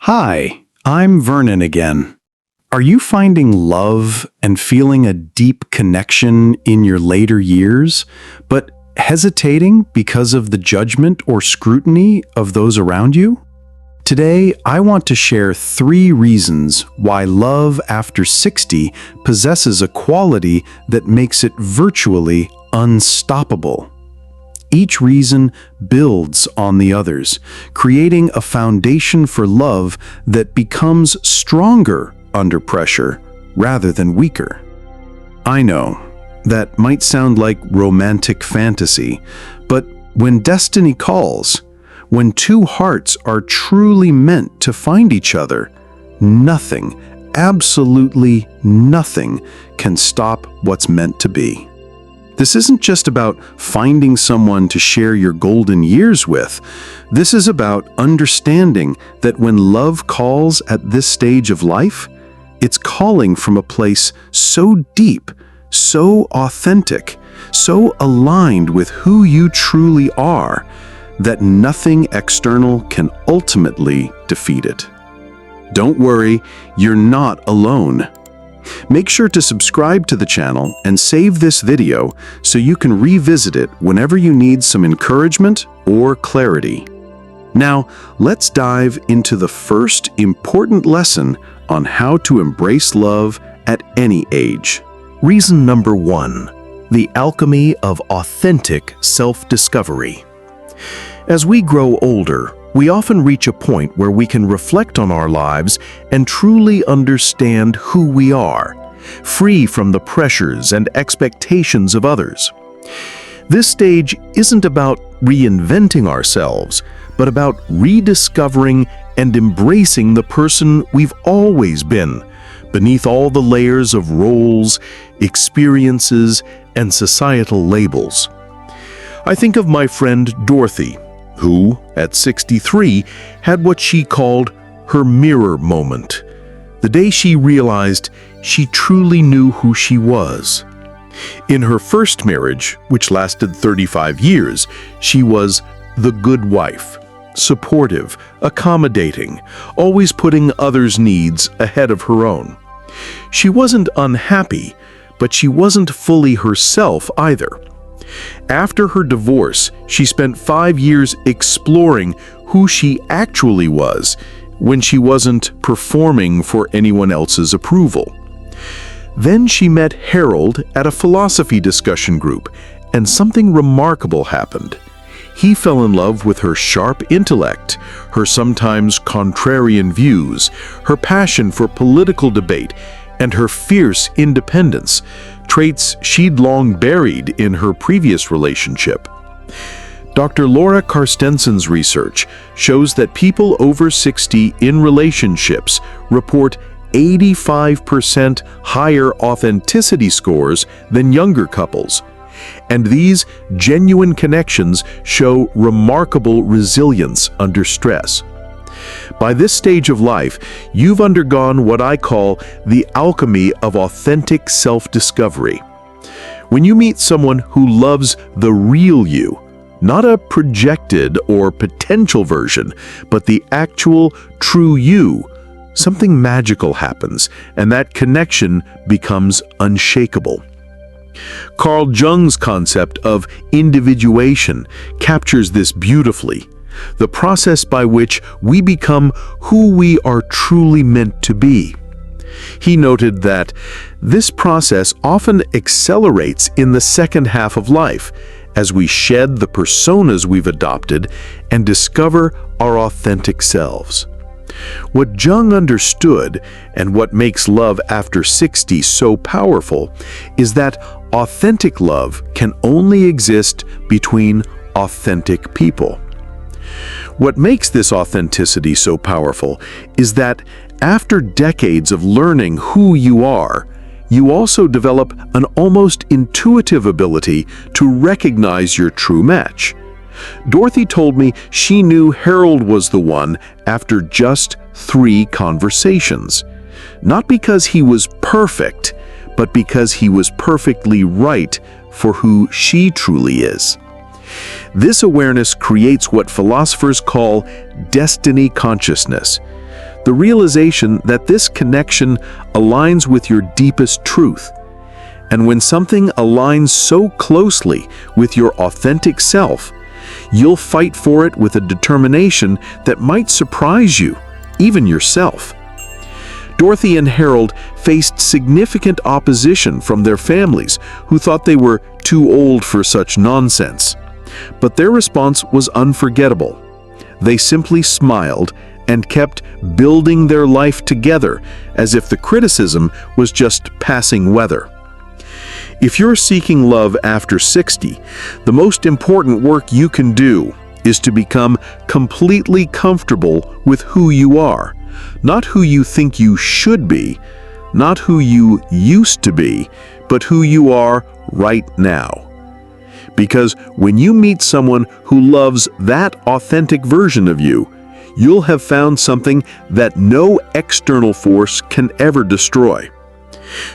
Hi, I'm Vernon again. Are you finding love and feeling a deep connection in your later years, but hesitating because of the judgment or scrutiny of those around you? Today, I want to share 3 reasons why love after 60 possesses a quality that makes it virtually unstoppable. Each reason builds on the others, creating a foundation for love that becomes stronger under pressure rather than weaker. I know that might sound like romantic fantasy, but when destiny calls, when 2 hearts are truly meant to find each other, nothing, absolutely nothing, can stop what's meant to be. This isn't just about finding someone to share your golden years with. This is about understanding that when love calls at this stage of life, it's calling from a place so deep, so authentic, so aligned with who you truly are, that nothing external can ultimately defeat it. Don't worry, you're not alone. Make sure to subscribe to the channel and save this video so you can revisit it whenever you need some encouragement or clarity. Now, let's dive into the first important lesson on how to embrace love at any age. Reason number 1, the alchemy of authentic self-discovery. As we grow older, we often reach a point where we can reflect on our lives and truly understand who we are, free from the pressures and expectations of others. This stage isn't about reinventing ourselves, but about rediscovering and embracing the person we've always been, beneath all the layers of roles, experiences, and societal labels. I think of my friend Dorothy, who, at 63, had what she called her mirror moment, the day she realized she truly knew who she was. In her first marriage, which lasted 35 years, she was the good wife, supportive, accommodating, always putting others' needs ahead of her own. She wasn't unhappy, but she wasn't fully herself either. After her divorce, she spent 5 years exploring who she actually was when she wasn't performing for anyone else's approval. Then she met Harold at a philosophy discussion group, and something remarkable happened. He fell in love with her sharp intellect, her sometimes contrarian views, her passion for political debate, and her fierce independence, traits she'd long buried in her previous relationship. Dr. Laura Carstensen's research shows that people over 60 in relationships report 85% higher authenticity scores than younger couples. And these genuine connections show remarkable resilience under stress. By this stage of life, you've undergone what I call the alchemy of authentic self-discovery. When you meet someone who loves the real you, not a projected or potential version, but the actual, true you, something magical happens, and that connection becomes unshakable. Carl Jung's concept of individuation captures this beautifully, the process by which we become who we are truly meant to be. He noted that this process often accelerates in the second half of life, as we shed the personas we've adopted and discover our authentic selves. What Jung understood, and what makes love after 60 so powerful, is that authentic love can only exist between authentic people. What makes this authenticity so powerful is that after decades of learning who you are, you also develop an almost intuitive ability to recognize your true match. Dorothy told me she knew Harold was the one after just 3 conversations. Not because he was perfect, but because he was perfectly right for who she truly is. This awareness creates what philosophers call destiny consciousness, the realization that this connection aligns with your deepest truth. And when something aligns so closely with your authentic self, you'll fight for it with a determination that might surprise you, even yourself. Dorothy and Harold faced significant opposition from their families, who thought they were too old for such nonsense. But their response was unforgettable. They simply smiled and kept building their life together as if the criticism was just passing weather. If you're seeking love after 60, the most important work you can do is to become completely comfortable with who you are, not who you think you should be, not who you used to be, but who you are right now. Because when you meet someone who loves that authentic version of you, you'll have found something that no external force can ever destroy.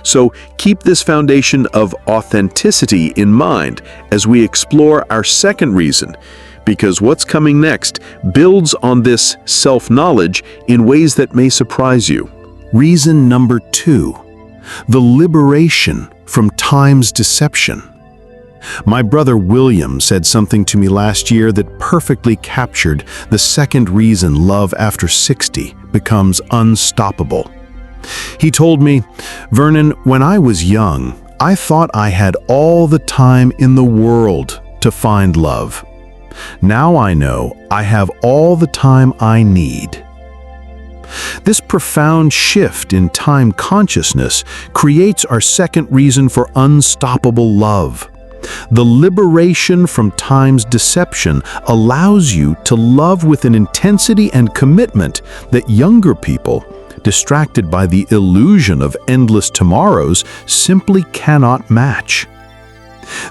So keep this foundation of authenticity in mind as we explore our second reason, because what's coming next builds on this self-knowledge in ways that may surprise you. Reason number 2, the liberation from time's deception. My brother William said something to me last year that perfectly captured the second reason love after 60 becomes unstoppable. He told me, "Vernon, when I was young, I thought I had all the time in the world to find love. Now I know I have all the time I need." This profound shift in time consciousness creates our second reason for unstoppable love. The liberation from time's deception allows you to love with an intensity and commitment that younger people, distracted by the illusion of endless tomorrows, simply cannot match.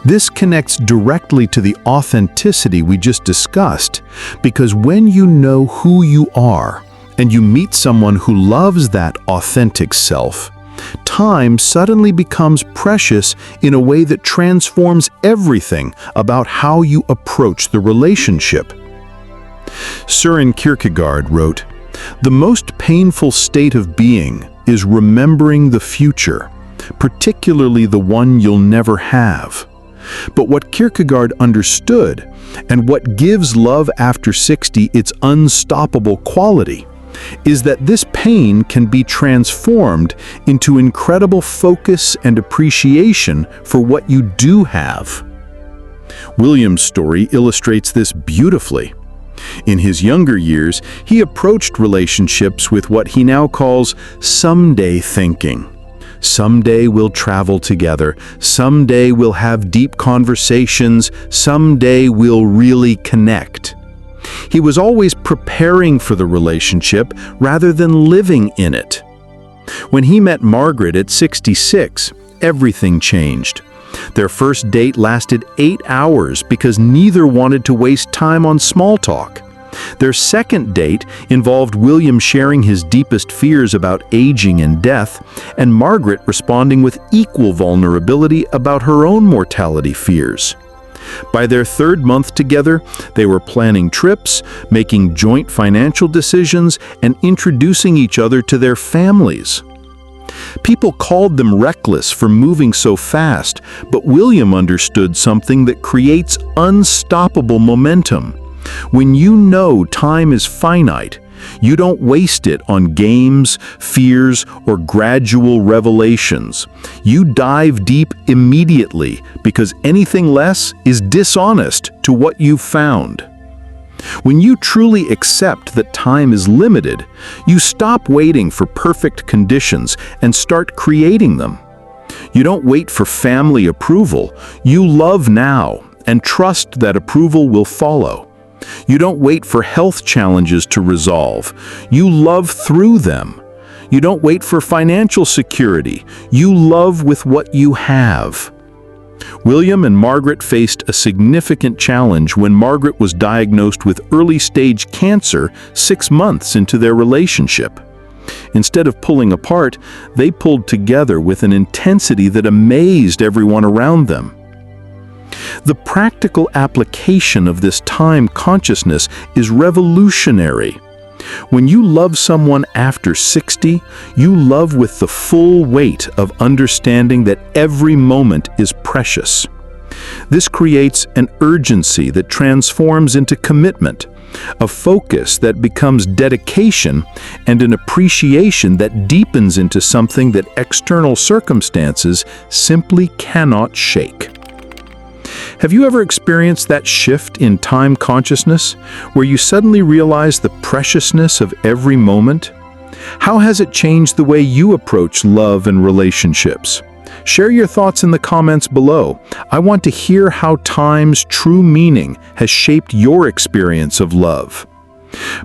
This connects directly to the authenticity we just discussed, because when you know who you are and you meet someone who loves that authentic self, time suddenly becomes precious in a way that transforms everything about how you approach the relationship. Søren Kierkegaard wrote, "The most painful state of being is remembering the future, particularly the one you'll never have." But what Kierkegaard understood, and what gives love after 60 its unstoppable quality, is that this pain can be transformed into incredible focus and appreciation for what you do have. William's story illustrates this beautifully. In his younger years, he approached relationships with what he now calls someday thinking. Someday we'll travel together. Someday we'll have deep conversations. Someday we'll really connect. He was always preparing for the relationship rather than living in it. When he met Margaret at 66, everything changed. Their first date lasted 8 hours because neither wanted to waste time on small talk. Their second date involved William sharing his deepest fears about aging and death, and Margaret responding with equal vulnerability about her own mortality fears. By their third month together, they were planning trips, making joint financial decisions, and introducing each other to their families. People called them reckless for moving so fast, but William understood something that creates unstoppable momentum. When you know time is finite, you don't waste it on games, fears, or gradual revelations. You dive deep immediately because anything less is dishonest to what you've found. When you truly accept that time is limited, you stop waiting for perfect conditions and start creating them. You don't wait for family approval. You love now and trust that approval will follow. You don't wait for health challenges to resolve. You love through them. You don't wait for financial security. You love with what you have. William and Margaret faced a significant challenge when Margaret was diagnosed with early-stage cancer 6 months into their relationship. Instead of pulling apart, they pulled together with an intensity that amazed everyone around them. The practical application of this time consciousness is revolutionary. When you love someone after 60, you love with the full weight of understanding that every moment is precious. This creates an urgency that transforms into commitment, a focus that becomes dedication, and an appreciation that deepens into something that external circumstances simply cannot shake. Have you ever experienced that shift in time consciousness, where you suddenly realize the preciousness of every moment? How has it changed the way you approach love and relationships? Share your thoughts in the comments below. I want to hear how time's true meaning has shaped your experience of love.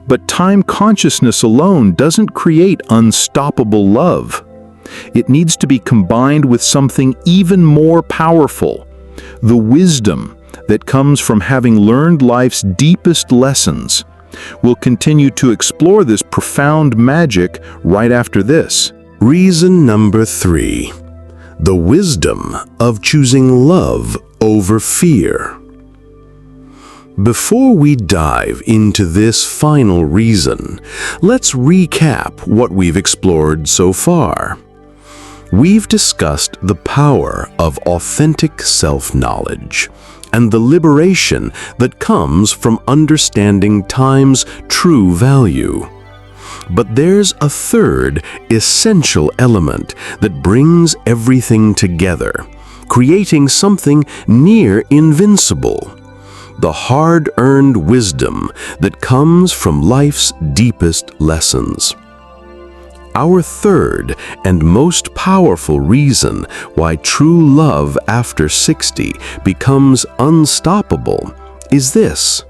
But time consciousness alone doesn't create unstoppable love. It needs to be combined with something even more powerful: the wisdom that comes from having learned life's deepest lessons. We'll continue to explore this profound magic right after this. Reason number 3. The wisdom of choosing love over fear. Before we dive into this final reason, let's recap what we've explored so far. We've discussed the power of authentic self-knowledge and the liberation that comes from understanding time's true value. But there's a third essential element that brings everything together, creating something near invincible: the hard-earned wisdom that comes from life's deepest lessons. Our third and most powerful reason why true love after 60 becomes unstoppable is this: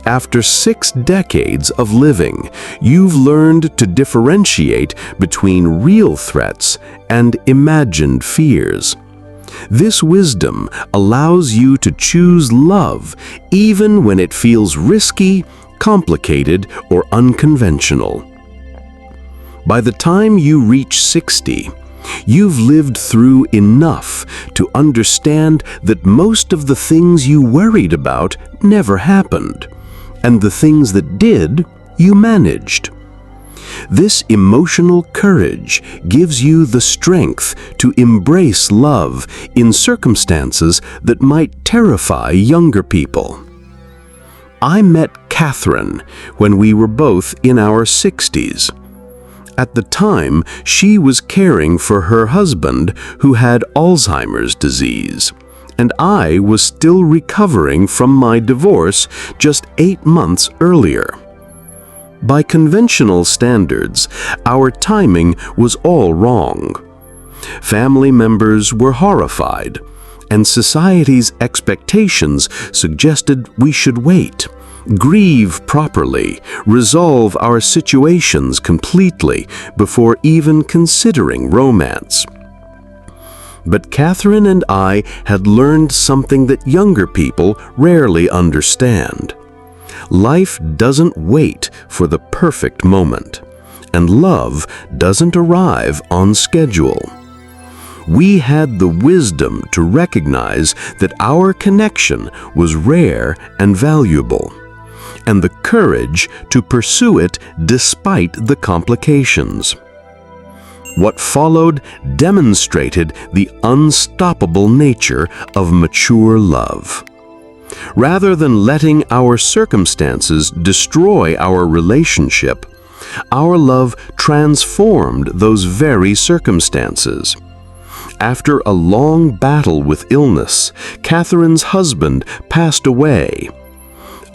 after 6 decades of living, you've learned to differentiate between real threats and imagined fears. This wisdom allows you to choose love even when it feels risky, complicated, or unconventional. By the time you reach 60, you've lived through enough to understand that most of the things you worried about never happened, and the things that did, you managed. This emotional courage gives you the strength to embrace love in circumstances that might terrify younger people. I met Catherine when we were both in our 60s. At the time, she was caring for her husband who had Alzheimer's disease, and I was still recovering from my divorce just 8 months earlier. By conventional standards, our timing was all wrong. Family members were horrified, and society's expectations suggested we should wait, grieve properly, resolve our situations completely before even considering romance. But Catherine and I had learned something that younger people rarely understand. Life doesn't wait for the perfect moment, and love doesn't arrive on schedule. We had the wisdom to recognize that our connection was rare and valuable, and the courage to pursue it despite the complications. What followed demonstrated the unstoppable nature of mature love. Rather than letting our circumstances destroy our relationship, our love transformed those very circumstances. After a long battle with illness, Catherine's husband passed away.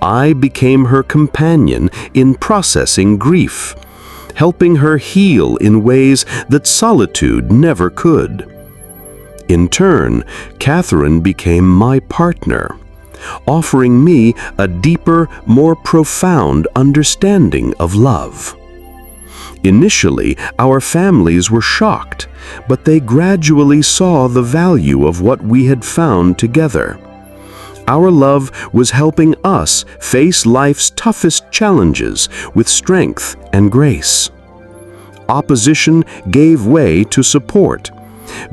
I became her companion in processing grief, helping her heal in ways that solitude never could. In turn, Catherine became my partner, offering me a deeper, more profound understanding of love. Initially, our families were shocked, but they gradually saw the value of what we had found together. Our love was helping us face life's toughest challenges with strength and grace. Opposition gave way to support,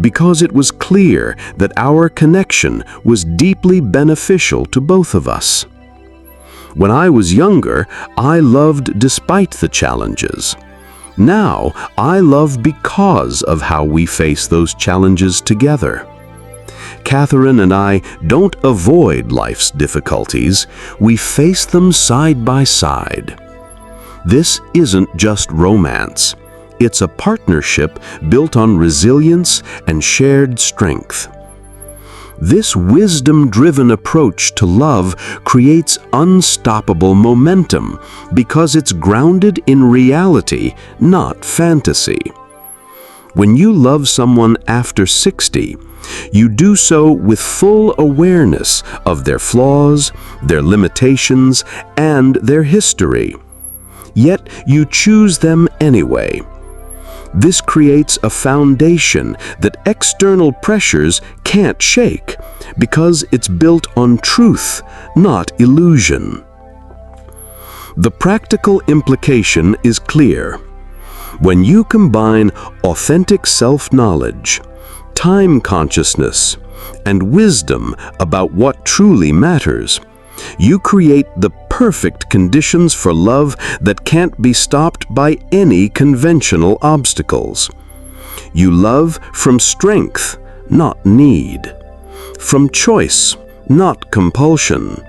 because it was clear that our connection was deeply beneficial to both of us. When I was younger, I loved despite the challenges. Now, I love because of how we face those challenges together. Catherine and I don't avoid life's difficulties, we face them side by side. This isn't just romance. It's a partnership built on resilience and shared strength. This wisdom-driven approach to love creates unstoppable momentum because it's grounded in reality, not fantasy. When you love someone after 60, you do so with full awareness of their flaws, their limitations, and their history. Yet you choose them anyway. This creates a foundation that external pressures can't shake because it's built on truth, not illusion. The practical implication is clear. When you combine authentic self-knowledge, time consciousness, and wisdom about what truly matters, you create the perfect conditions for love that can't be stopped by any conventional obstacles. You love from strength, not need. From choice, not compulsion.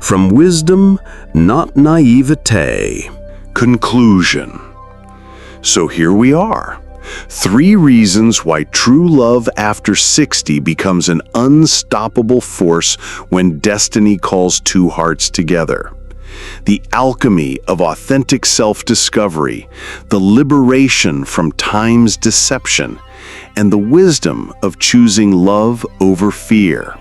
From wisdom, not naivete. Conclusion. So here we are. 3 reasons why true love after 60 becomes an unstoppable force when destiny calls 2 hearts together. The alchemy of authentic self-discovery, the liberation from time's deception, and the wisdom of choosing love over fear.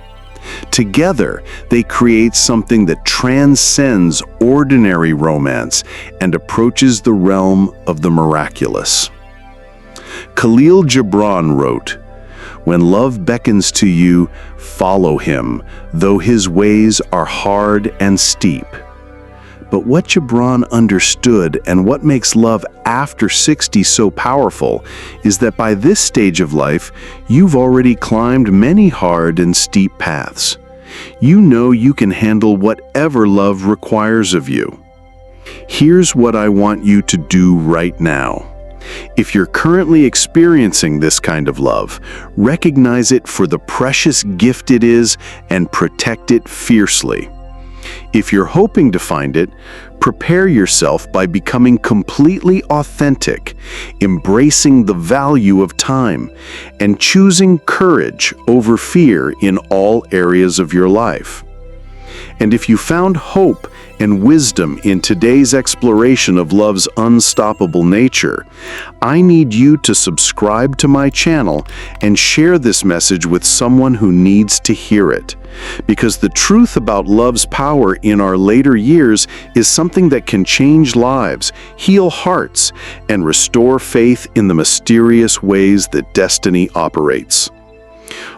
Together, they create something that transcends ordinary romance and approaches the realm of the miraculous. Khalil Gibran wrote, "When love beckons to you, follow him, though his ways are hard and steep." But what Gibran understood and what makes love after 60 so powerful is that by this stage of life, you've already climbed many hard and steep paths. You know you can handle whatever love requires of you. Here's what I want you to do right now. If you're currently experiencing this kind of love, recognize it for the precious gift it is and protect it fiercely. If you're hoping to find it, prepare yourself by becoming completely authentic, embracing the value of time, and choosing courage over fear in all areas of your life. And if you found hope and wisdom in today's exploration of love's unstoppable nature, I need you to subscribe to my channel and share this message with someone who needs to hear it. Because the truth about love's power in our later years is something that can change lives, heal hearts, and restore faith in the mysterious ways that destiny operates.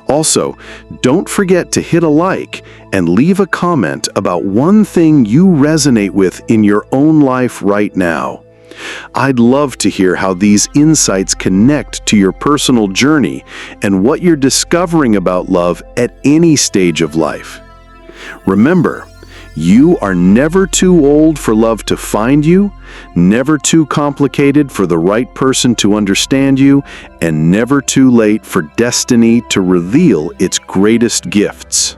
Also, don't forget to hit a like and leave a comment about one thing you resonate with in your own life right now. I'd love to hear how these insights connect to your personal journey and what you're discovering about love at any stage of life. Remember, you are never too old for love to find you, never too complicated for the right person to understand you, and never too late for destiny to reveal its greatest gifts.